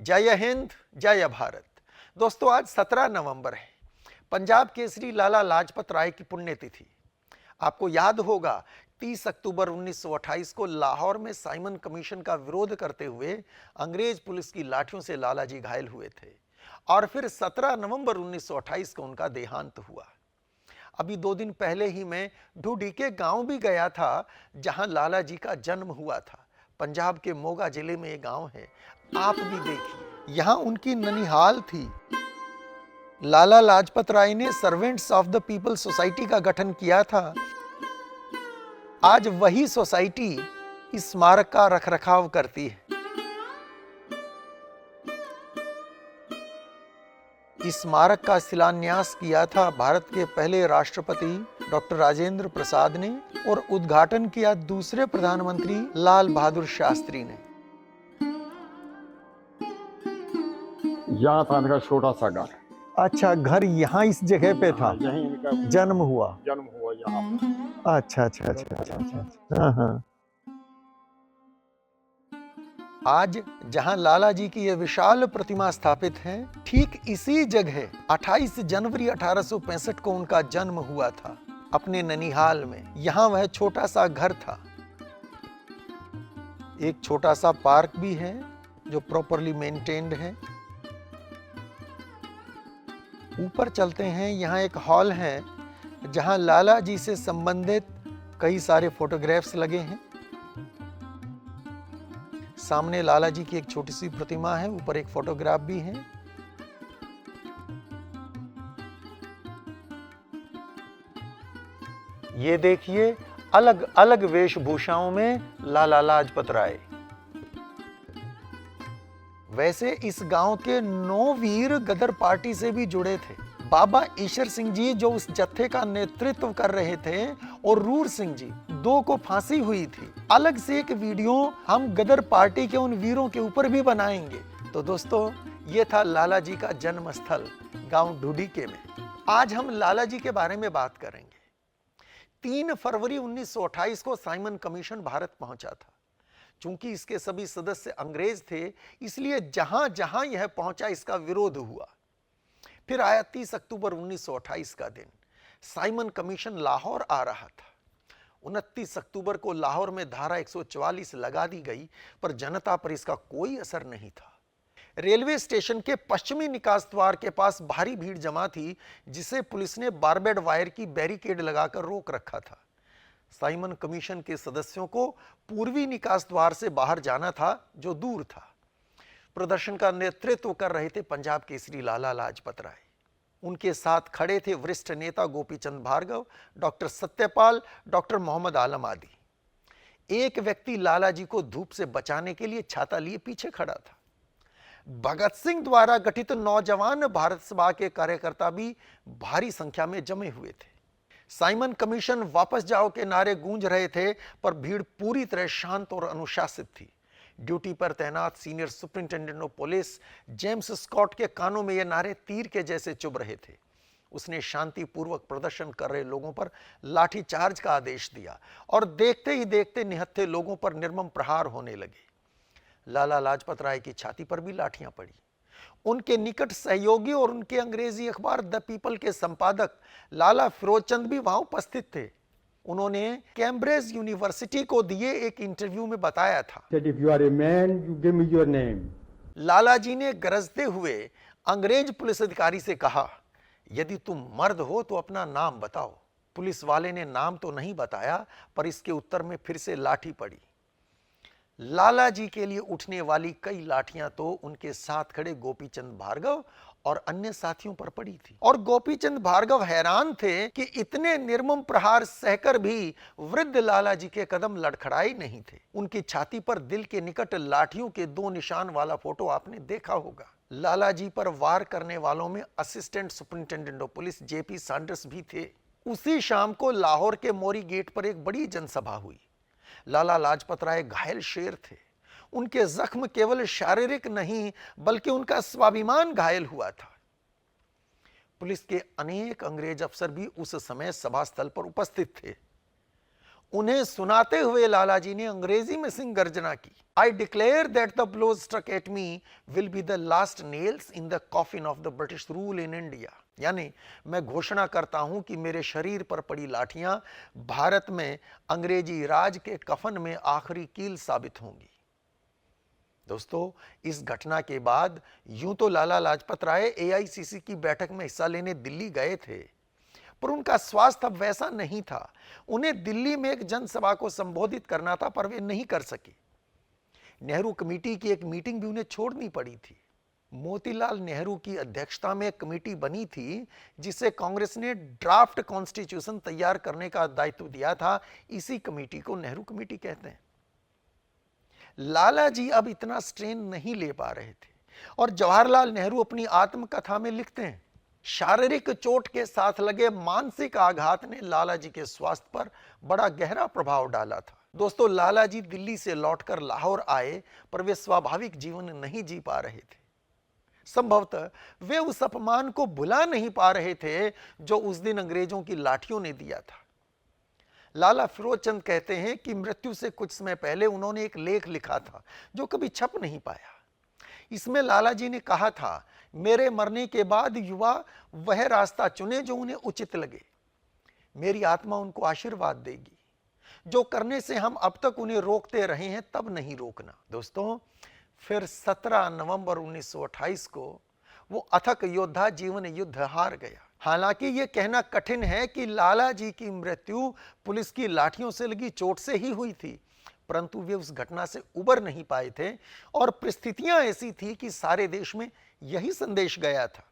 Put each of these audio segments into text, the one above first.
जय हिंद, जय भारत। दोस्तों, आज 17 नवंबर है। पंजाब केसरी लाला लाजपत राय की पुण्यतिथि। आपको याद होगा 30 अक्टूबर 1928 को लाहौर में साइमन कमीशन का विरोध करते हुए अंग्रेज पुलिस की लाठियों से लाला जी घायल हुए थे और फिर 17 नवंबर 1928 को उनका देहांत हुआ। अभी 2 दिन पहले ही मैं ढूडी के गांव भी गया था जहां लाला जी का जन्म हुआ था। पंजाब के मोगा जिले में एक गांव है, आप भी देखिए। यहां उनकी ननिहाल थी। लाला लाजपत राय ने servants of the people society का गठन किया था। आज वही सोसाइटी इस स्मारक का रखरखाव करती है। इस स्मारक का शिलान्यास किया था भारत के पहले राष्ट्रपति डॉक्टर राजेंद्र प्रसाद ने और उद्घाटन किया दूसरे प्रधानमंत्री लाल बहादुर शास्त्री ने। यहाँ था इनका छोटा सा घर। अच्छा, घर यहाँ इस जगह पे था? यहीं इनका जन्म हुआ यहाँ। अच्छा। हाँ। आज जहां लाला जी की यह विशाल प्रतिमा स्थापित है, ठीक इसी जगह 28 जनवरी 1865 को उनका जन्म हुआ था, अपने ननिहाल में। यहां वह छोटा सा घर था। एक छोटा सा पार्क भी है जो प्रॉपरली मेंटेन्ड है। ऊपर चलते हैं। यहाँ एक हॉल है जहां लाला जी से संबंधित कई सारे फोटोग्राफ्स लगे हैं। सामने लाला जी की एक छोटी सी प्रतिमा है, ऊपर एक फोटोग्राफ भी है। ये देखिए, अलग अलग वेशभूषाओं में लाला लाजपत राय। वैसे इस गांव के 9 वीर गदर पार्टी से भी जुड़े थे। बाबा ईशर सिंह जी जो उस जत्थे का नेतृत्व कर रहे थे और रूर सिंह जी, 2 को फांसी हुई थी। अलग से एक वीडियो हम गदर पार्टी के उन वीरों के ऊपर भी बनाएंगे। तो दोस्तों, ये था लाला जी का जन्म स्थल गांव ढूडीके में। आज हम लाला जी के बारे में बात करेंगे। 3 फरवरी 1928 को साइमन कमीशन भारत पहुंचा था। चूंकि इसके सभी सदस्य अंग्रेज थे, इसलिए जहां जहां यह पहुंचा इसका विरोध हुआ। फिर आया 30 अक्टूबर 1928 का दिन। साइमन कमीशन लाहौर आ रहा था। 29 अक्टूबर को लाहौर में धारा 144 लगा दी गई, पर जनता पर इसका कोई असर नहीं था। रेलवे स्टेशन के पश्चिमी निकास द्वार के पास भारी भीड़ जमा थी, जिसे पुलिस ने बारबेड वायर की बैरिकेड लगाकर रोक रखा था। साइमन कमीशन के सदस्यों को पूर्वी निकास द्वार से बाहर जाना था, जो दूर था। प्रदर्शन का नेतृत्व कर रहे थे पंजाब केसरी लाला लाजपत राय। उनके साथ खड़े थे वरिष्ठ नेता गोपीचंद भार्गव, डॉक्टर सत्यपाल, डॉक्टर मोहम्मद आलम आदि। एक व्यक्ति लाला जी को धूप से बचाने के लिए छाता लिए पीछे खड़ा था। भगत सिंह द्वारा गठित नौजवान भारत सभा के कार्यकर्ता भी भारी संख्या में जमे हुए थे। साइमन कमीशन वापस जाओ के नारे गूंज रहे थे, पर भीड़ पूरी तरह शांत और अनुशासित थी। ड्यूटी पर तैनात senior superintendent of police James Scott के कानों में ये नारे तीर के जैसे चुभ रहे थे। उसने शांतिपूर्वक प्रदर्शन कर रहे लोगों पर लाठी चार्ज का आदेश दिया और देखते ही देखते निहत्थे लोगों पर निर्मम प्रहार होने लगे। लाला लाजपत राय की छाती पर भी लाठियां पड़ी। उनके निकट सहयोगी और उनके अंग्रेजी अखबार द पीपल के संपादक लाला फिरोजचंद भी वहां उपस्थित थे। उन्होंने कैम्ब्रिज यूनिवर्सिटी को दिए एक इंटरव्यू में बताया था, If you are a man, you give me your name. लाला जी ने गरजते हुए अंग्रेज पुलिस अधिकारी से कहा, यदि तुम मर्द हो तो अपना नाम बताओ। पुलिस वाले ने नाम तो नहीं बताया, पर इसके उत्तर में फिर से लाठी पड़ी। लाला जी के लिए उठने वाली कई लाठियां तो उनके साथ खड़े गोपीचंद भार्गव और अन्य साथियों पर पड़ी थी। और गोपीचंद भार्गव हैरान थे कि इतने निर्मम प्रहार सहकर भी वृद्ध लाला जी के कदम लड़खड़ाए नहीं थे। उनकी छाती पर दिल के निकट लाठियों के 2 निशान वाला फोटो आपने देखा होगा। लाला जी पर वार करने वालों में assistant superintendent of police JP Sanders भी थे। उसी शाम को लाहौर के मोरी गेट पर एक बड़ी जनसभा हुई। लाला लाजपत राय घायल शेर थे। उनके जख्म केवल शारीरिक नहीं, बल्कि उनका स्वाभिमान घायल हुआ था। पुलिस के अनेक अंग्रेज अफसर भी उस समय सभा स्थल पर उपस्थित थे। उन्हें सुनाते हुए लालाजी ने अंग्रेजी में सिंह गर्जना की, I declare that the blows struck at me will be the last nails in the coffin of the British rule in India. यानी मैं घोषणा करता हूं कि मेरे शरीर पर पड़ी लाठियां भारत में अंग्रेजी राज के कफन में आखिरी कील साबित होंगी। दोस्तों, इस घटना के बाद यूं तो लाला लाजपत राय एआईसीसी की बैठक में हिस्सा लेने दिल्ली गए थे, पर उनका स्वास्थ्य अब वैसा नहीं था। उन्हें दिल्ली में एक जनसभा को संबोधित करना था, पर वे नहीं कर सके। नेहरू कमेटी की एक मीटिंग भी उन्हें छोड़नी पड़ी थी। मोतीलाल नेहरू की अध्यक्षता में एक कमेटी बनी थी जिसे कांग्रेस ने ड्राफ्ट कॉन्स्टिट्यूशन तैयार करने का दायित्व दिया था। इसी कमेटी को नेहरू कमेटी कहते हैं। लाला जी अब इतना स्ट्रेन नहीं ले पा रहे थे और जवाहरलाल नेहरू अपनी आत्मकथा में लिखते हैं, शारीरिक चोट के साथ लगे मानसिक आघात ने लाला जी के स्वास्थ्य पर बड़ा गहरा प्रभाव डाला था। दोस्तों, लाला जी दिल्ली से लौटकर लाहौर आए, पर वे स्वाभाविक जीवन नहीं जी पा रहे थे। संभवतः वे उस अपमान को भुला नहीं पा रहे थे जो उस दिन अंग्रेजों की लाठियों ने दिया था। लाला फिरोज चंद कहते हैं कि मृत्यु से कुछ समय पहले उन्होंने एक लेख लिखा था जो कभी छप नहीं पाया। इसमें लाला जी ने कहा था, मेरे मरने के बाद युवा वह रास्ता चुने जो उन्हें उचित लगे। मेरी आत्मा उनको आशीर्वाद देगी। जो करने से हम अब तक उन्हें रोकते रहे हैं, तब नहीं रोकना। दोस्तों, फिर 17 नवंबर 1928 को वो अथक योद्धा जीवन युद्ध हार गया। हालांकि यह कहना कठिन है कि लाला जी की मृत्यु पुलिस की लाठियों से लगी चोट से ही हुई थी, परंतु वे उस घटना से उबर नहीं पाए थे और परिस्थितियां ऐसी थी कि सारे देश में यही संदेश गया था।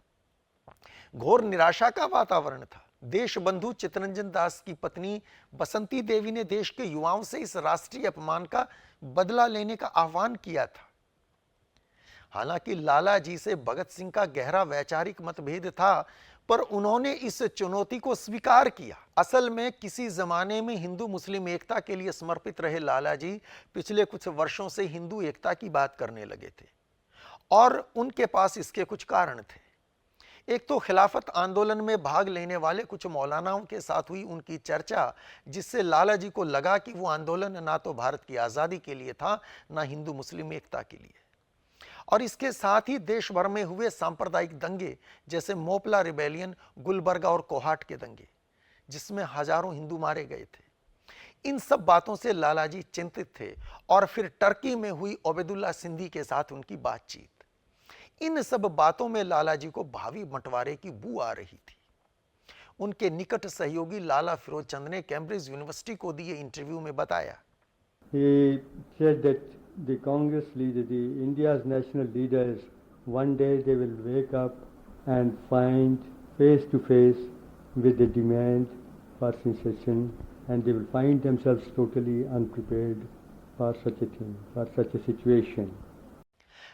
घोर निराशा का वातावरण था। देश बंधु चित्तरंजन दास की पत्नी बसंती देवी ने देश के युवाओं से इस राष्ट्रीय अपमान का बदला लेने का आह्वान किया था। हालांकि लाला जी से भगत सिंह का गहरा वैचारिक मतभेद था, पर उन्होंने इस चुनौती को स्वीकार किया। असल में किसी जमाने में हिंदू मुस्लिम एकता के लिए समर्पित रहे लाला जी पिछले कुछ वर्षों से हिंदू एकता की बात करने लगे थे और उनके पास इसके कुछ कारण थे। एक तो खिलाफत आंदोलन में भाग लेने वाले कुछ मौलानाओं के साथ हुई उनकी चर्चा, जिससे लाला जी को लगा कि वो आंदोलन ना तो भारत की आज़ादी के लिए था, ना हिंदू मुस्लिम एकता के लिए। और इसके साथ ही देश भर में हुए सांप्रदायिक दंगे, जैसे मोपला रिबेलियन, गुलबर्गा और कोहाट के दंगे, जिसमें हजारों हिंदू मारे गए थे। इन सब बातों से लाला जी चिंतित थे। और फिर टर्की में हुई ओबेदुल्ला सिंधी के साथ उनकी बातचीत, इन सब बातों में लाला जी को भावी बंटवारे की बू आ रही थी। उनके निकट सहयोगी लाला फिरोज चंद ने कैम्ब्रिज यूनिवर्सिटी को दिए इंटरव्यू में बताया, He said that the Congress leader, the India's national leaders, one day they will wake up and find face to face with the demand for secession, and they will find themselves totally unprepared for such a thing, for such a situation.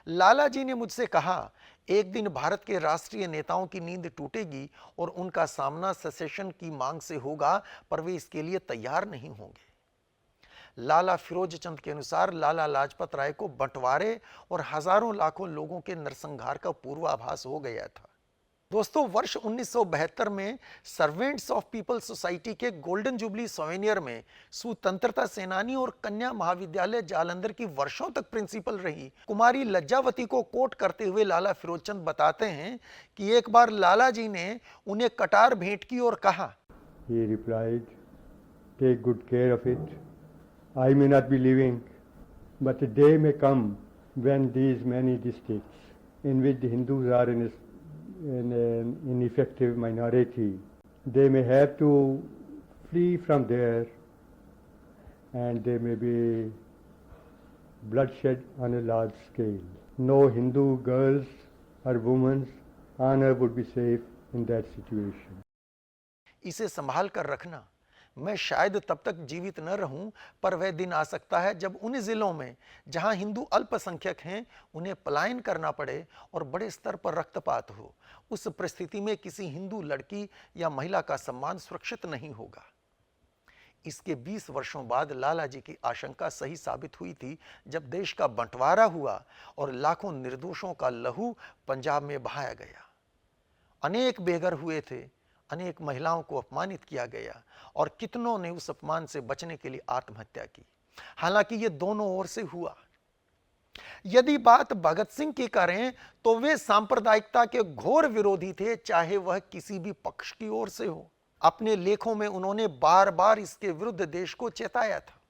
लाला जी ने मुझसे कहा, एक दिन भारत के राष्ट्रीय नेताओं की नींद टूटेगी और उनका सामना सेसेशन की मांग से होगा, पर वे इसके लिए तैयार नहीं होंगे। लाला फिरोज चंद के अनुसार लाला लाजपत राय को बंटवारे और हजारों लाखों लोगों के नरसंहार का पूर्वाभास हो गया था। दोस्तों, वर्ष 1972 में सर्वेंट्स ऑफ पीपल्स सोसाइटी के गोल्डन जुबली सोवेनियर में स्वतंत्रता सेनानी और कन्या महाविद्यालय जालंधर की वर्षों तक प्रिंसिपल रही कुमारी लज्जावती को कोट करते हुए लाला फिरोज चंद बताते हैं कि एक बार लाला जी ने उन्हें कटार भेंट की और कहा, He replied, "Take good care of it. I may not be living, but a day may come when these many districts in which the Hindus are in an ineffective minority, they may have to flee from there, and there may be bloodshed on a large scale. No Hindu girls or women's honor would be safe in that situation." इसे संभाल कर रखना, मैं शायद तब तक जीवित न रहूं, पर वह दिन आ सकता है जब उन जिलों में जहां हिंदू अल्पसंख्यक हैं उन्हें पलायन करना पड़े और बड़े स्तर पर रक्तपात हो। उस परिस्थिति में किसी हिंदू लड़की या महिला का सम्मान सुरक्षित नहीं होगा। इसके 20 वर्षों बाद लाला जी की आशंका सही साबित हुई थी, जब देश का बंटवारा हुआ और लाखों निर्दोषों का लहू पंजाब में बहाया गया। अनेक बेघर हुए थे, अनेक महिलाओं को अपमानित किया गया और कितनों ने उस अपमान से बचने के लिए आत्महत्या की। हालांकि ये दोनों ओर से हुआ। यदि बात भगत सिंह की करें तो वे सांप्रदायिकता के घोर विरोधी थे, चाहे वह किसी भी पक्ष की ओर से हो। अपने लेखों में उन्होंने बार बार इसके विरुद्ध देश को चेताया था।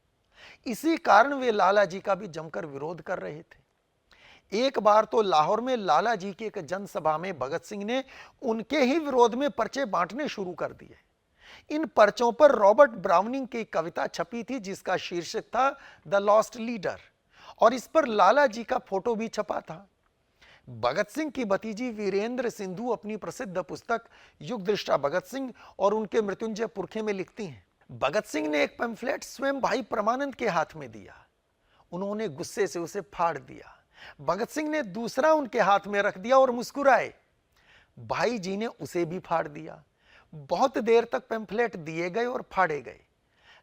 इसी कारण वे लाला जी का भी जमकर विरोध कर रहे थे। एक बार तो लाहौर में लाला जी की एक जनसभा में भगत सिंह ने उनके ही विरोध में पर्चे बांटने शुरू कर दिए। इन पर्चों पर रॉबर्ट ब्राउनिंग की कविता छपी थी जिसका शीर्षक था द लॉस्ट लीडर, और इस पर लाला जी का फोटो भी छपा था। भगत सिंह की भतीजी वीरेंद्र सिंधु अपनी प्रसिद्ध पुस्तक युग दृष्टा भगत सिंह और उनके मृत्युंजय पुरखे में लिखती हैं, भगत सिंह ने एक पैम्फलेट स्वयं भाई परमानंद के हाथ में दिया। उन्होंने गुस्से से उसे फाड़ दिया। भगत सिंह ने दूसरा उनके हाथ में रख दिया और मुस्कुराए। भाई जी ने उसे भी फाड़ दिया। बहुत देर तक पैम्फलेट दिए गए और फाड़े गए।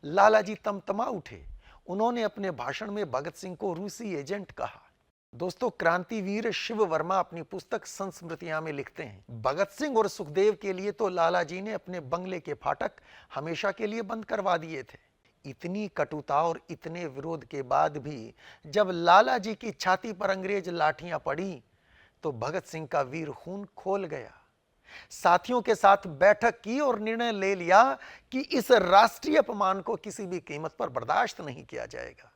लाला जी तमतमा उठे। उन्होंने अपने भाषण में भगत सिंह को रूसी एजेंट कहा। दोस्तों, क्रांतिवीर शिव वर्मा अपनी पुस्तक संस्मृतियां में लिखते हैं, भगत सिंह और सुखदेव के लिए तो लाला जी ने अपने बंगले के फाटक हमेशा के लिए बंद करवा दिए थे। इतनी कटुता और इतने विरोध के बाद भी जब लाला जी की छाती पर अंग्रेज लाठियां पड़ी तो भगत सिंह का वीर खून खोल गया। साथियों के साथ बैठक की और निर्णय ले लिया कि इस राष्ट्रीय अपमान को किसी भी कीमत पर बर्दाश्त नहीं किया जाएगा।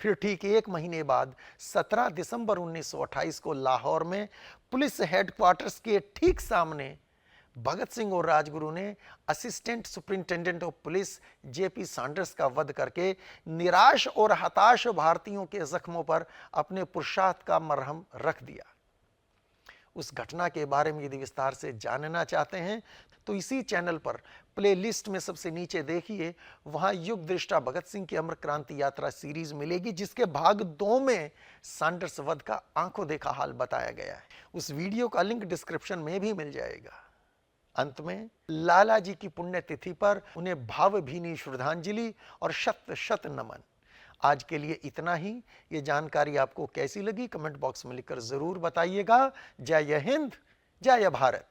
फिर ठीक एक महीने बाद 17 दिसंबर 1928 को लाहौर में पुलिस हेडक्वार्टर्स के ठीक सामने भगत सिंह और राजगुरु ने assistant superintendent of police JP Sanders का वध करके निराश और हताश भारतीयों के जख्मों पर अपने पुरुषार्थ का मरहम रख दिया। उस घटना के बारे में यदि विस्तार से जानना चाहते हैं तो इसी चैनल पर प्लेलिस्ट में सबसे नीचे देखिए, वहां युग दृष्टा भगत सिंह की अमर क्रांति यात्रा सीरीज मिलेगी जिसके भाग 2 में सैंडर्स वध का आंखों देखा हाल बताया गया है। उस वीडियो का लिंक डिस्क्रिप्शन में भी मिल जाएगा। अंत में लाला जी की पुण्यतिथि पर उन्हें भावभीनी श्रद्धांजलि और शत शत नमन। आज के लिए इतना ही। ये जानकारी आपको कैसी लगी कमेंट बॉक्स में लिखकर जरूर बताइएगा। जय हिंद, जय भारत।